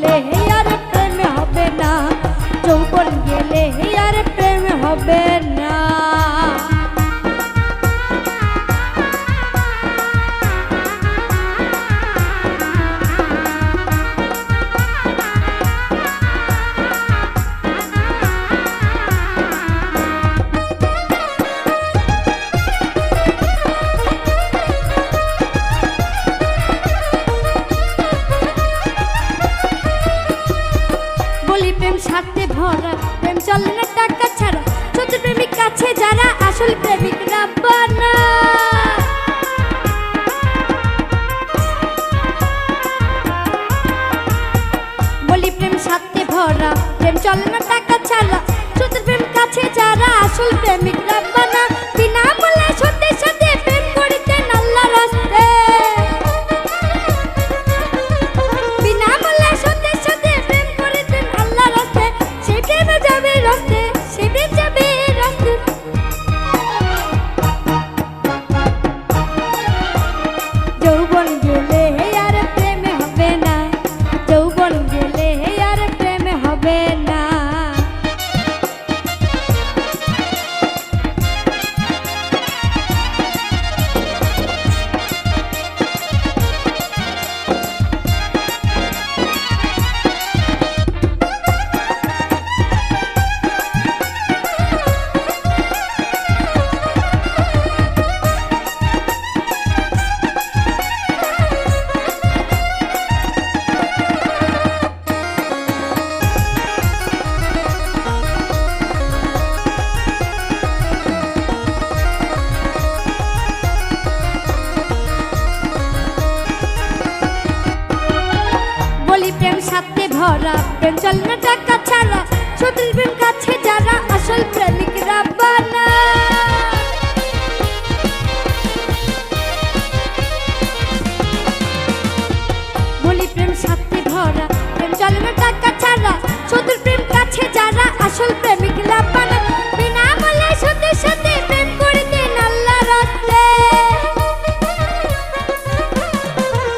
গেলে আর প্রেম হবে না, যৌবন গেলে আর প্রেম হবে না। প্রেম স্বার্থে ভরা, প্রেম চলে না টাকা ছাড়া, সত্য প্রেমিক কাছে যারা আসল প্রেমিক রাব্বানা। বলি প্রেম স্বার্থে ভরা, প্রেম চলে না টাকা ছাড়া, সত্য প্রেম কাছে যারা আসল প্রেমিক রাব্বানা। বিনা বলে সত্যের সাথে প্রেম করিতেন আল্লাহ রাস্তে, বিনা বলে সত্যের সাথে প্রেম করিতেন আল্লাহ রাস্তে। সে প্রেমে যাবে রাস্তে, সে প্রেম যাবে রাস্তে। যৌবন গেলে আর প্রেম হবে না, যৌবন গেলে আর প্রেম হবে না। প্রেম স্বার্থে ভরা, প্রেম চলে না টাকা ছাড়া, সত্যি প্রেম কাছে যারা আসল প্রেমিক রাব্বানা। বলি প্রেম স্বার্থে ভরা, প্রেম চলে না টাকা ছাড়া, সত্যি প্রেম কাছে যারা আসল প্রেমিক রাব্বানা। বিনা বলে সত্যের সাথে প্রেম করিতেন আল্লাহ রাস্তে,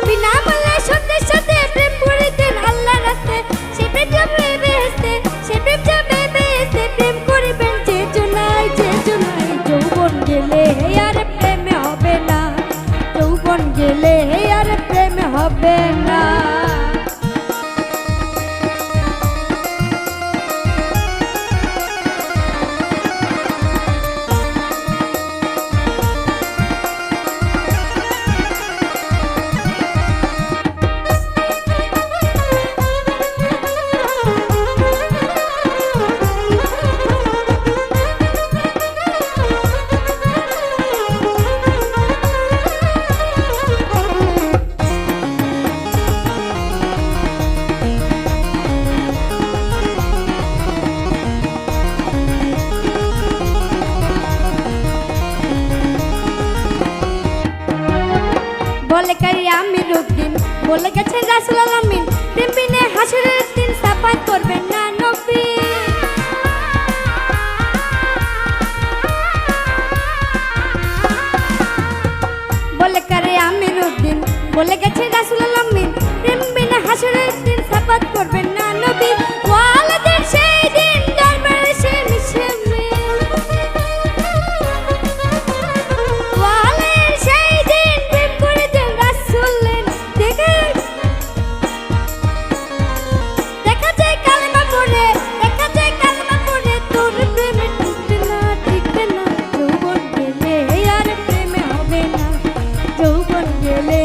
বিনা বলে সত্যের সাথে প্রেম করিতেন আল্লাহ রাস্তে। সে প্রেম যাবে বেহেশতে, সে প্রেম যাবে বেহেশতে। প্রেম করিবেন যে জনাই, যে জনাই। যৌবন গেলে আর প্রেম হবে না, যৌবন গেলে আর প্রেম হবে না। বলে কারি আমির উদ্দিন, বলে গেছেন রাসূল আলামিন, প্রেম বিনে হাসরের দিন সাফাত করবেন না নবী। বলে কারি আমির উদ্দিন, বলে গেছেন রাসূল আলামিন, প্রেম বিনে হাসরের দিন সাফাত করবেন না নবী। ওয়ালাদের সেই দিন দরবারে সে মিশে যৌবন গেলে